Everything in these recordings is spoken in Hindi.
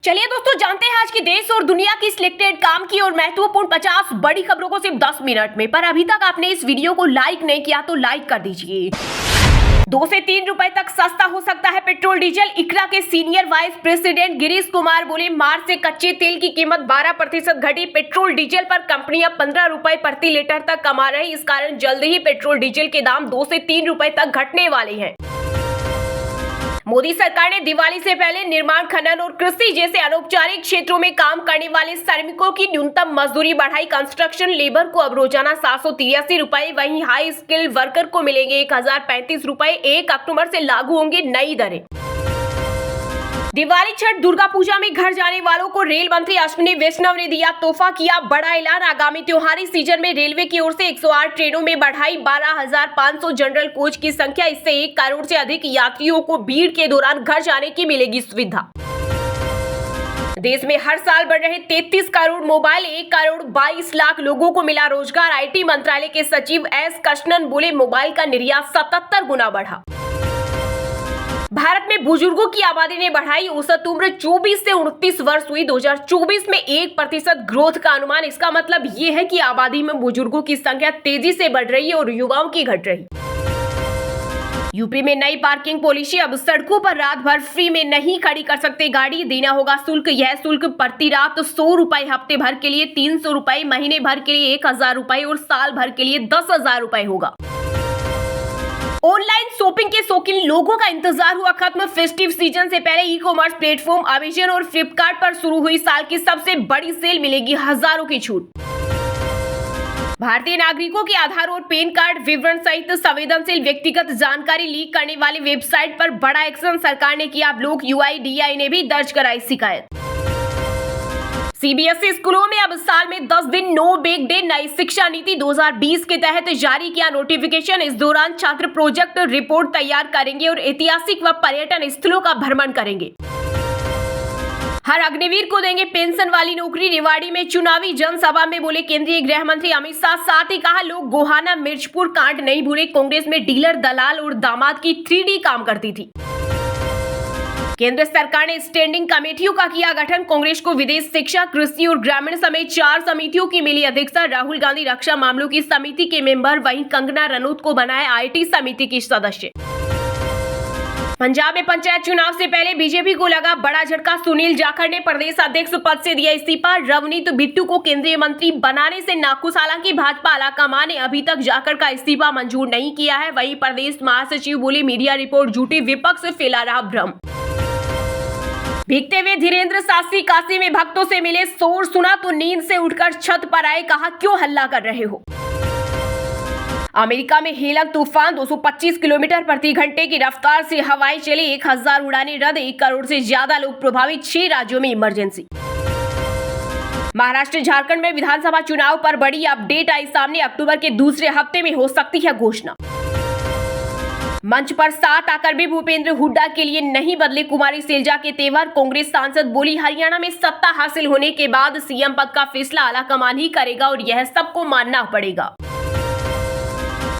चलिए दोस्तों, जानते हैं आज की देश और दुनिया की सिलेक्टेड काम की और महत्वपूर्ण 50 बड़ी खबरों को सिर्फ 10 मिनट में। पर अभी तक आपने इस वीडियो को लाइक नहीं किया तो लाइक कर दीजिए। 2 से 3 रुपए तक सस्ता हो सकता है पेट्रोल डीजल। इक्रा के senior vice president Girish Kumar बोले, मार्च से कच्चे तेल की कीमत 12% घटी। पेट्रोल डीजल पर कंपनियां 15 रुपए प्रति लीटर तक कमा रही। इस कारण जल्द ही पेट्रोल डीजल के दाम 2 से 3 रुपए तक घटने वाले हैं। मोदी सरकार ने दिवाली से पहले निर्माण, खनन और कृषि जैसे अनौपचारिक क्षेत्रों में काम करने वाले श्रमिकों की न्यूनतम मजदूरी बढ़ाई। कंस्ट्रक्शन लेबर को अब रोजाना 783 रुपए, वहीं हाई स्किल वर्कर को मिलेंगे 1035 रुपए। 1 अक्टूबर से लागू होंगी नई दरें। दिवाली, छठ, दुर्गा पूजा में घर जाने वालों को रेल मंत्री अश्विनी वैष्णव ने दिया तोहफा, किया बड़ा ऐलान। आगामी त्योहारी सीजन में रेलवे की ओर से 108 ट्रेनों में बढ़ाई 12,500 जनरल कोच की संख्या। इससे 1 करोड़ से अधिक यात्रियों को भीड़ के दौरान घर जाने की मिलेगी सुविधा। देश में हर साल बढ़ रहे 33 करोड़ मोबाइल, 1 करोड़ 22 लाख लोगों को मिला रोजगार। आईटी मंत्रालय के सचिव एस कृष्णन बोले, मोबाइल का निर्यात 77 गुना बढ़ा। भारत में बुजुर्गों की आबादी ने बढ़ाई, औसत उम्र 24 से 29 वर्ष हुई। 2024 में 1% ग्रोथ का अनुमान। इसका मतलब ये है कि आबादी में बुजुर्गों की संख्या तेजी से बढ़ रही है और युवाओं की घट रही। यूपी में नई पार्किंग पॉलिसी, अब सड़कों पर रात भर फ्री में नहीं खड़ी कर सकते गाड़ी, देना होगा शुल्क। यह शुल्क प्रति रात 100 रुपए, हफ्ते भर के लिए 300 रुपए, महीने भर के लिए 1000 रुपए और साल भर के लिए 10,000 रुपए होगा। ऑनलाइन शॉपिंग के शौकीन लोगों का इंतजार हुआ खत्म। फेस्टिव सीजन से पहले ई कॉमर्स प्लेटफॉर्म अमेज़न और फ्लिपकार्ट पर शुरू हुई साल की सबसे बड़ी सेल, मिलेगी हजारों की छूट। भारतीय नागरिकों के आधार और पैन कार्ड विवरण सहित संवेदनशील व्यक्तिगत जानकारी लीक करने वाली वेबसाइट पर बड़ा एक्शन सरकार ने किया। ब्लॉक, यूआईडीआई ने भी दर्ज कराई शिकायत। सीबीएसई स्कूलों में अब साल में 10 दिन नो बैग डे। नई शिक्षा नीति 2020 के तहत जारी किया नोटिफिकेशन। इस दौरान छात्र प्रोजेक्ट रिपोर्ट तैयार करेंगे और ऐतिहासिक व पर्यटन स्थलों का भ्रमण करेंगे। हर अग्निवीर को देंगे पेंशन वाली नौकरी। रेवाड़ी में चुनावी जनसभा में बोले केंद्रीय गृह मंत्री अमित शाह। साथ ही कहा, लोग गोहाना मिर्चपुर कांड नहीं भूले। कांग्रेस में डीलर, दलाल और दामाद की 3D काम करती थी। केंद्र सरकार ने स्टैंडिंग कमेटियों का किया गठन। कांग्रेस को विदेश, शिक्षा, कृषि और ग्रामीण समेत 4 समितियों की मिली अध्यक्षता। राहुल गांधी रक्षा मामलों की समिति के मेंबर, वहीं कंगना रनौत को बनाया आईटी समिति की सदस्य। पंजाब में पंचायत चुनाव से पहले बीजेपी को लगा बड़ा झटका। सुनील जाखड़ ने प्रदेश अध्यक्ष पद से दिया इस्तीफा। रवनीत बिट्टू को केंद्रीय मंत्री बनाने से नाखुश। हालांकि भाजपा आलाकमान ने अभी तक जाखड़ का इस्तीफा मंजूर नहीं किया है। वहीं प्रदेश महासचिव बोले, मीडिया रिपोर्ट झूठी, विपक्ष फैला रहा भ्रम। भीगते हुए धीरेन्द्र शास्त्री काशी में भक्तों से मिले। शोर सुना तो नींद से उठकर छत पर आए, कहा क्यों हल्ला कर रहे हो। अमेरिका में हेलन तूफान 225 किलोमीटर प्रति घंटे की रफ्तार से हवाएं चली। 1000 उड़ानें रद्द। 1 करोड़ से ज्यादा लोग प्रभावित। 6 राज्यों में इमरजेंसी। महाराष्ट्र, झारखंड में विधानसभा चुनाव पर बड़ी अपडेट आई सामने। अक्टूबर के दूसरे हफ्ते में हो सकती है घोषणा। मंच पर साथ आकर भी भूपेंद्र हुड्डा के लिए नहीं बदले कुमारी सैलजा के तेवर। कांग्रेस सांसद बोली, हरियाणा में सत्ता हासिल होने के बाद सीएम पद का फैसला आलाकमान ही करेगा और यह सबको मानना पड़ेगा।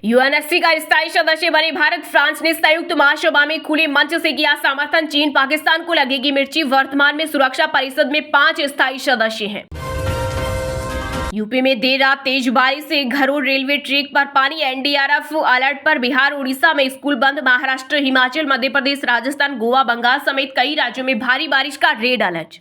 यूएनएससी का स्थायी सदस्य बने भारत। फ्रांस ने संयुक्त महासभा में खुले मंच से किया समर्थन। चीन, पाकिस्तान को लगेगी मिर्ची। वर्तमान में सुरक्षा परिषद में 5 स्थायी सदस्य हैं। यूपी में देर रात तेज बारिश से घरों, रेलवे ट्रैक पर पानी। एनडीआरएफ अलर्ट पर। बिहार, उड़ीसा में स्कूल बंद। महाराष्ट्र, हिमाचल, मध्य प्रदेश, राजस्थान, गोवा, बंगाल समेत कई राज्यों में भारी बारिश का रेड अलर्ट।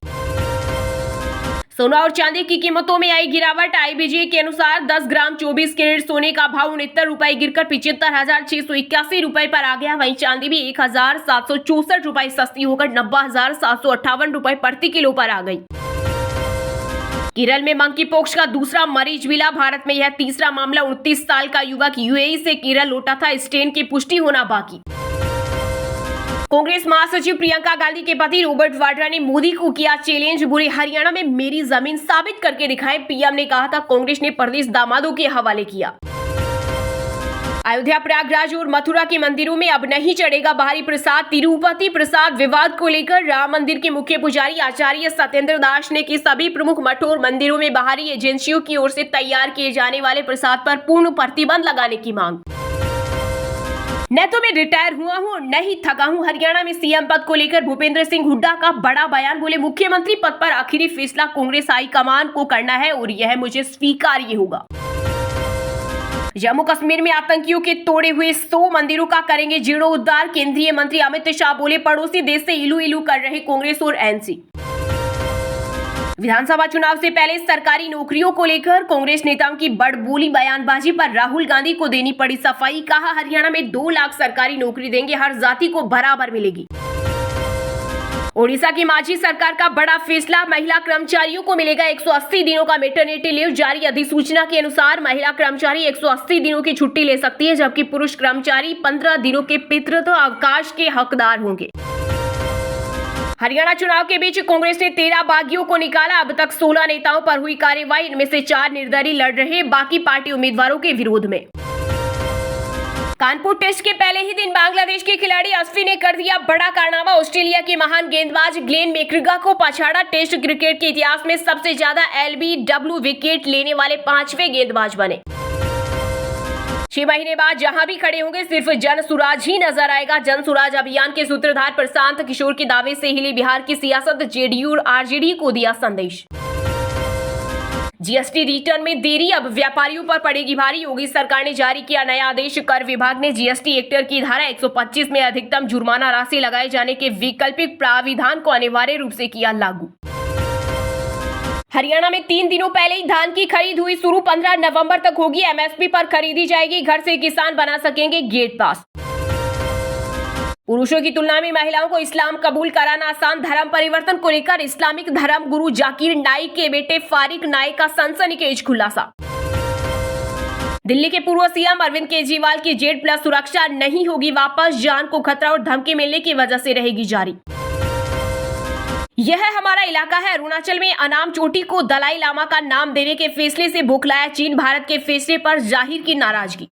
सोना और चांदी की कीमतों में आई गिरावट। आईबीजे के अनुसार 10 ग्राम 24 कैरेट सोने का भाव 69 रुपए गिरकर 75,681 रुपए पर आ गया। वहीं चांदी भी 1,764 रुपए सस्ती होकर 90,758 रुपए प्रति किलो पर आ गई। केरल में मंकी पॉक्स का दूसरा मरीज मिला। भारत में यह तीसरा मामला। 29 साल का युवक यूएई से केरल लौटा था। स्ट्रेन की पुष्टि होना बाकी। कांग्रेस महासचिव प्रियंका गांधी के पति रॉबर्ट वाड्रा ने मोदी को किया चैलेंज। बुरे, हरियाणा में मेरी जमीन साबित करके दिखाए। पीएम ने कहा था, कांग्रेस ने प्रदेश दामादों के हवाले किया। अयोध्या, प्रयागराज और मथुरा के मंदिरों में अब नहीं चढ़ेगा बाहरी प्रसाद। तिरुपति प्रसाद विवाद को लेकर राम मंदिर के मुख्य पुजारी आचार्य सत्येंद्र दास ने की सभी प्रमुख मठों और मंदिरों में बाहरी एजेंसियों की ओर से तैयार किए जाने वाले प्रसाद पर पूर्ण प्रतिबंध लगाने की मांग। न तो मैं रिटायर हुआ हूँ और न ही थका हूँ। हरियाणा में सीएम पद को लेकर भूपेंद्र सिंह हुड्डा का बड़ा बयान। बोले मुख्यमंत्री पद पर आखिरी फैसला कांग्रेस हाईकमान को करना है और यह मुझे स्वीकार्य होगा। जम्मू कश्मीर में आतंकियों के तोड़े हुए 100 मंदिरों का करेंगे जीर्णोद्धार। केंद्रीय मंत्री अमित शाह बोले पड़ोसी देश से इलू इलू कर रहे कांग्रेस और एनसी। विधानसभा चुनाव से पहले सरकारी नौकरियों को लेकर कांग्रेस नेताओं की बड़बोली बयानबाजी पर राहुल गांधी को देनी पड़ी सफाई। कहा हरियाणा में 2 लाख सरकारी नौकरी देंगे, हर जाति को बराबर मिलेगी। ओडिशा की मांझी सरकार का बड़ा फैसला, महिला कर्मचारियों को मिलेगा 180 दिनों का मैटरनिटी लीव। जारी अधिसूचना के अनुसार महिला कर्मचारी 180 दिनों की छुट्टी ले सकती है, जबकि पुरुष कर्मचारी 15 दिनों के पितृत्व अवकाश के हकदार होंगे। हरियाणा चुनाव के बीच कांग्रेस ने 13 बागियों को निकाला। अब तक 16 नेताओं पर हुई कार्रवाई, इनमें से 4 निर्दलीय लड़ रहे, बाकी पार्टी उम्मीदवारों के विरोध में। कानपुर टेस्ट के पहले ही दिन बांग्लादेश के खिलाड़ी अश्विन ने कर दिया बड़ा कारनामा। ऑस्ट्रेलिया के महान गेंदबाज ग्लेन मैकग्रा को पछाड़ा। टेस्ट क्रिकेट के इतिहास में सबसे ज्यादा LBW विकेट लेने वाले 5वें गेंदबाज बने। 6 महीने बाद जहां भी खड़े होंगे सिर्फ जन सुराज ही नजर आएगा। जन सुराज अभियान के सूत्रधार प्रशांत किशोर के दावे से हिली बिहार की सियासत। जेडीयू और आरजेडी को दिया संदेश। जीएसटी रिटर्न में देरी, अब व्यापारियों पर पड़ेगी भारी। योगी सरकार ने जारी किया नया आदेश। कर विभाग ने जीएसटी एक्ट की धारा 125 में अधिकतम जुर्माना राशि लगाए जाने के वैकल्पिक प्राविधान को अनिवार्य रूप से किया लागू। हरियाणा में 3 दिनों पहले ही धान की खरीद हुई शुरू। 15 नवंबर तक होगी। एमएसपी पर खरीदी जाएगी। घर से किसान बना सकेंगे गेट पास। पुरुषों की तुलना में महिलाओं को इस्लाम कबूल कराना आसान। धर्म परिवर्तन को लेकर इस्लामिक धर्म गुरु जाकिर नाइक के बेटे फारिक नाइक का सनसनीखेज खुलासा। दिल्ली के पूर्व सीएम अरविंद केजरीवाल की Z+ सुरक्षा नहीं होगी वापस। जान को खतरा और धमकी मिलने की वजह से रहेगी जारी। यह हमारा इलाका है। अरुणाचल में अनाम चोटी को दलाई लामा का नाम देने के फैसले से बौखलाया चीन। भारत के फैसले पर जाहिर की नाराजगी।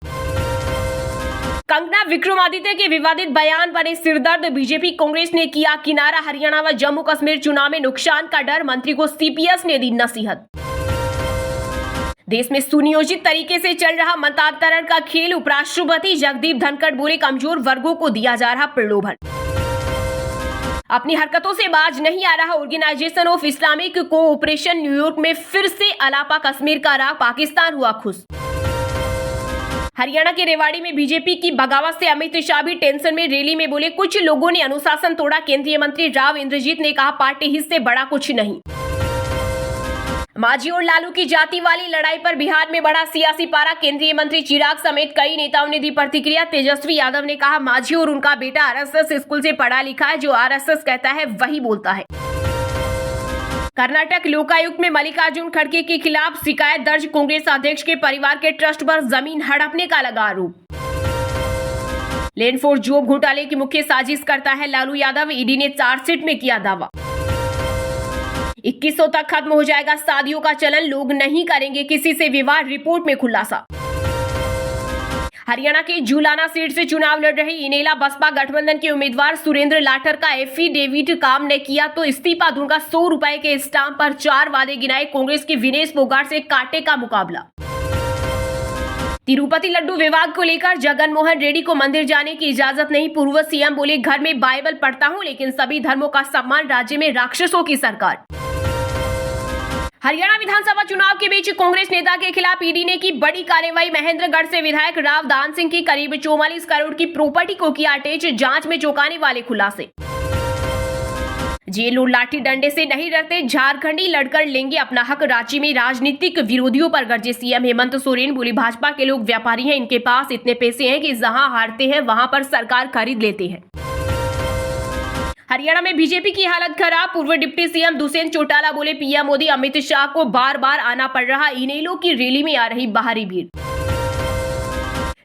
कंगना विक्रमादित्य के विवादित बयान बने सिरदर्द। बीजेपी कांग्रेस ने किया किनारा। हरियाणा व जम्मू कश्मीर चुनाव में नुकसान का डर, मंत्री को सीपीएस ने दी नसीहत। देश में सुनियोजित तरीके से चल रहा मतांतरण का खेल। उपराष्ट्रपति जगदीप धनखड़ बोले कमजोर वर्गों को दिया जा रहा प्रलोभन। अपनी हरकतों से बाज नहीं आ रहा organisation of Islamic cooperation. New York में फिर से अलापा कश्मीर का राग, पाकिस्तान हुआ खुश। हरियाणा के रेवाड़ी में बीजेपी की बगावत से अमित शाह भी टेंशन में। रैली में बोले कुछ लोगों ने अनुशासन तोड़ा। केंद्रीय मंत्री राव इंद्रजीत ने कहा पार्टी हित से बड़ा कुछ नहीं। मांझी और लालू की जाति वाली लड़ाई पर बिहार में बढ़ा सियासी पारा। केंद्रीय मंत्री चिराग समेत कई नेताओं ने दी प्रतिक्रिया। तेजस्वी यादव ने कहा मांझी और उनका बेटा आरएसएस स्कूल से पढ़ा लिखा है, जो आरएसएस कहता है वही बोलता है। कर्नाटक लोकायुक्त में मल्लिकार्जुन खड़गे के खिलाफ शिकायत दर्ज। कांग्रेस अध्यक्ष के परिवार के ट्रस्ट पर जमीन हड़पने का लगा आरोप। लैंड फॉर जॉब घोटाले की मुख्य साजिश करता है लालू यादव। ईडी ने चार्जशीट में किया दावा। 2100 तक खत्म हो जाएगा शादियों का चलन, लोग नहीं करेंगे किसी से विवाह, रिपोर्ट में खुलासा। हरियाणा के जुलाना सीट से चुनाव लड़ रहे इनेला बसपा गठबंधन के उम्मीदवार सुरेंद्र लाठर का एफिडेविट काम ने किया तो इस्तीफा दूंगा। 100 रुपए के स्टाम्प पर 4 वादे गिनाए। कांग्रेस के विनेश फोगाट से कांटे का मुकाबला। तिरुपति लड्डू विवाद को लेकर जगन मोहन रेड्डी को मंदिर जाने की इजाजत नहीं। पूर्व सीएम बोले घर में बाइबल पढ़ता हूं लेकिन सभी धर्मों का सम्मान, राज्य में राक्षसों की सरकार। हरियाणा विधानसभा चुनाव के बीच कांग्रेस नेता के खिलाफ ईडी ने की बड़ी कार्रवाई। महेंद्रगढ़ से विधायक राव दान सिंह की करीब 44 करोड़ की प्रॉपर्टी को किया अटैच। जांच में चौंकाने वाले खुलासे। जेल और लाठी डंडे से नहीं डरते, झारखंडी लड़कर लेंगे अपना हक। रांची में राजनीतिक विरोधियों पर गरजे सीएम हेमंत सोरेन। बोली भाजपा के लोग व्यापारी हैं, इनके पास इतने पैसे हैं कि जहां हारते हैं वहां पर सरकार खरीद लेते हैं। हरियाणा में बीजेपी की हालत खराब। पूर्व डिप्टी सीएम दुष्यंत चौटाला बोले पीएम मोदी अमित शाह को बार बार आना पड़ रहा। इनेलो की रैली में आ रही बाहरी भीड़।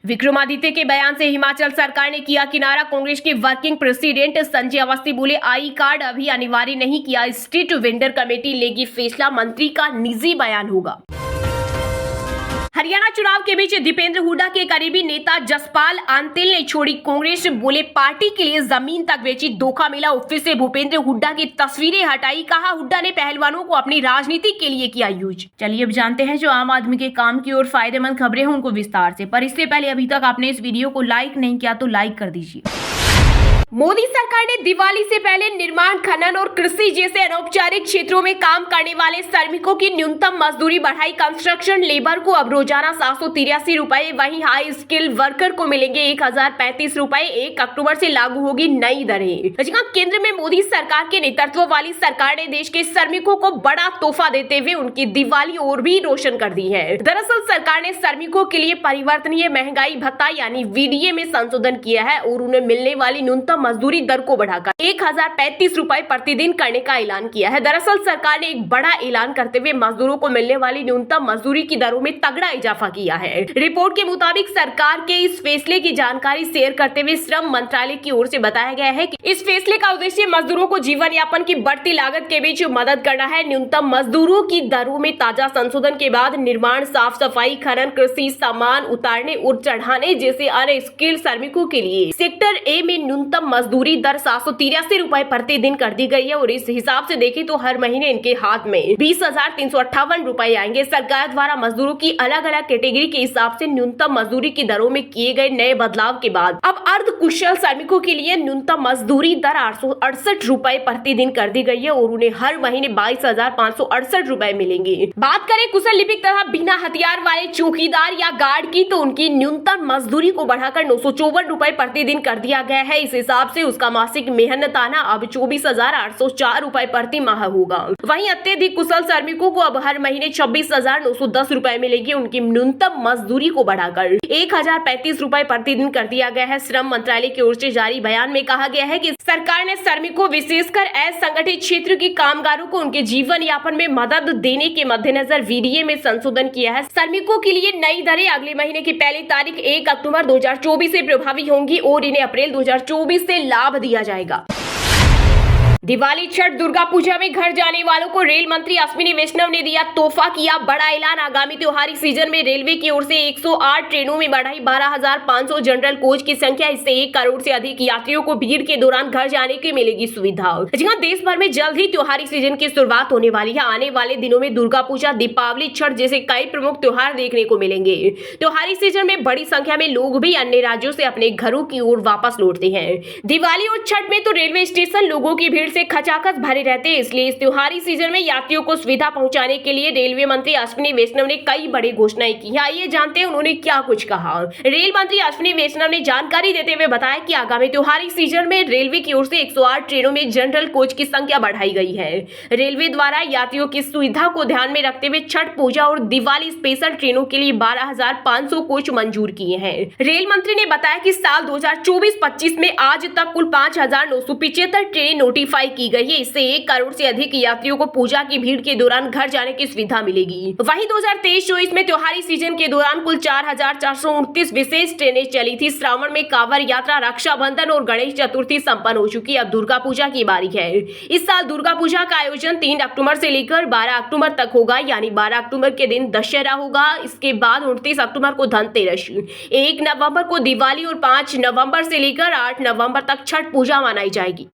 विक्रमादित्य के बयान से हिमाचल सरकार ने किया किनारा। कांग्रेस के वर्किंग प्रेसिडेंट संजय अवस्थी बोले आई कार्ड अभी अनिवार्य नहीं किया, स्ट्रीट वेंडर कमेटी लेगी फैसला, मंत्री का निजी बयान होगा। हरियाणा चुनाव के बीच दीपेंद्र हुड्डा के करीबी नेता जसपाल आंतिल ने छोड़ी कांग्रेस, बोले पार्टी के लिए जमीन तक बेची, धोखा मिला। ऑफिस से भूपेंद्र हुड्डा की तस्वीरें हटाई, कहा हुड्डा ने पहलवानों को अपनी राजनीति के लिए किया यूज। चलिए अब जानते हैं जो आम आदमी के काम की और फायदेमंद खबरें हैं उनको विस्तार से, पर इससे पहले अभी तक आपने इस वीडियो को लाइक नहीं किया तो लाइक कर दीजिए। मोदी सरकार ने दिवाली से पहले निर्माण, खनन और कृषि जैसे अनौपचारिक क्षेत्रों में काम करने वाले श्रमिकों की न्यूनतम मजदूरी बढ़ाई। कंस्ट्रक्शन लेबर को अब रोजाना 783 रुपए, वहीं हाई स्किल वर्कर को मिलेंगे 1035 रुपए। 1 अक्टूबर से लागू होगी नई दरें। केंद्र में मोदी सरकार के नेतृत्व वाली सरकार ने देश के श्रमिकों को बड़ा तोहफा देते हुए उनकी दिवाली और भी रोशन कर दी है। दरअसल सरकार ने श्रमिकों के लिए परिवर्तनीय महंगाई भत्ता यानी VDA में संशोधन किया है और उन्हें मिलने वाली न्यूनतम मजदूरी दर को बढ़ाकर 1035 रुपए प्रतिदिन करने का ऐलान किया है। दरअसल सरकार ने एक बड़ा ऐलान करते हुए मजदूरों को मिलने वाली न्यूनतम मजदूरी की दरों में तगड़ा इजाफा किया है। रिपोर्ट के मुताबिक सरकार के इस फैसले की जानकारी शेयर करते हुए श्रम मंत्रालय की ओर से बताया गया है कि इस फैसले का उद्देश्य मजदूरों को जीवन यापन की बढ़ती लागत के बीच मदद करना है। न्यूनतम मजदूरों की दरों में ताजा संशोधन के बाद निर्माण, साफ सफाई, खनन, कृषि, सामान उतारने और चढ़ाने जैसे अन्य स्किल श्रमिकों के लिए सेक्टर ए में न्यूनतम मजदूरी दर 783 रुपए प्रतिदिन कर दी गई है और इस हिसाब से देखें तो हर महीने इनके हाथ में 20,358 रुपए आएंगे। सरकार द्वारा मजदूरों की अलग अलग कैटेगरी के हिसाब से न्यूनतम मजदूरी की दरों में किए गए नए बदलाव के बाद अब अर्ध कुशल श्रमिकों के लिए न्यूनतम मजदूरी दर 868 रुपए प्रतिदिन कर दी गई है और उन्हें हर महीने 22,568 रुपए मिलेंगे। बात करें कुशल लिपिक तथा बिना हथियार वाले चौकीदार या गार्ड की तो उनकी न्यूनतम मजदूरी को बढ़ाकर 954 रुपए प्रतिदिन कर दिया गया है। इस हिसाब से उसका मासिक मेहनताना अब 24,804 रुपए प्रति माह होगा। वहीं अत्यधिक कुशल श्रमिकों को अब हर महीने 26,910 रुपए मिलेगी। उनकी न्यूनतम मजदूरी को बढ़ाकर 1035 रुपए प्रतिदिन कर दिया गया है। श्रम मंत्रालय की ओर से जारी बयान में कहा गया है कि सरकार ने श्रमिकों, विशेषकर असंगठित क्षेत्र के कामगारों को उनके जीवन यापन में मदद देने के मद्देनजर VDA में संशोधन किया है। श्रमिकों के लिए नई दरें अगले महीने की पहली तारीख 1 अक्टूबर 2024 से प्रभावी होंगी और इन्हें अप्रैल 2024 से लाभ दिया जाएगा। दिवाली, छठ, दुर्गा पूजा में घर जाने वालों को रेल मंत्री अश्विनी वैष्णव ने दिया तोहफा, किया बड़ा ऐलान। आगामी त्योहारी सीजन में रेलवे की ओर से 108 ट्रेनों में बढ़ाई 12,500 जनरल कोच की संख्या। इससे 1 करोड़ से अधिक यात्रियों को भीड़ के दौरान घर जाने की मिलेगी सुविधा। जहां देश भर में जल्द ही त्योहारी सीजन की शुरुआत होने वाली है। आने वाले दिनों में दुर्गा पूजा, दीपावली, छठ जैसे कई प्रमुख त्योहार देखने को मिलेंगे। त्योहारी सीजन में बड़ी संख्या में लोग भी अन्य राज्यों से अपने घरों की ओर वापस लौटते हैं। दिवाली और छठ में तो रेलवे स्टेशन लोगों की भीड़ से खचाखच भरे रहते हैं। इसलिए इस त्योहारी सीजन में यात्रियों को सुविधा पहुंचाने के लिए रेलवे मंत्री अश्विनी वैष्णव ने कई बड़ी घोषणाएं की हैं। आइए जानते हैं उन्होंने क्या कुछ कहा। रेल मंत्री अश्विनी वैष्णव ने जानकारी देते हुए बताया कि आगामी त्योहारी सीजन में रेलवे की ओर से 108 ट्रेनों में जनरल कोच की संख्या बढ़ाई गई है। रेलवे द्वारा यात्रियों की सुविधा को ध्यान में रखते हुए छठ पूजा और दिवाली स्पेशल ट्रेनों के लिए 12,500 कोच मंजूर किए हैं। रेल मंत्री ने बताया कि साल 2024-25 में आज तक कुल 5,975 ट्रेन नोटिफाई की गई है। इससे 1 करोड़ से अधिक यात्रियों को पूजा की भीड़ के दौरान घर जाने की सुविधा मिलेगी। वहीं 2023-24 में त्योहारी सीजन के दौरान कुल 4,429 विशेष ट्रेनें चली थी। श्रावण में कांवड़ यात्रा, रक्षाबंधन और गणेश चतुर्थी संपन्न हो चुकी। अब दुर्गा पूजा की बारी है। इस साल दुर्गा पूजा का आयोजन 3 अक्टूबर से लेकर 12 अक्टूबर तक होगा, यानी 12 अक्टूबर के दिन दशहरा होगा। इसके बाद 29 अक्टूबर को धनतेरस, 1 नवंबर को दिवाली और 5 नवंबर से लेकर 8 नवंबर तक छठ पूजा मनाई जाएगी।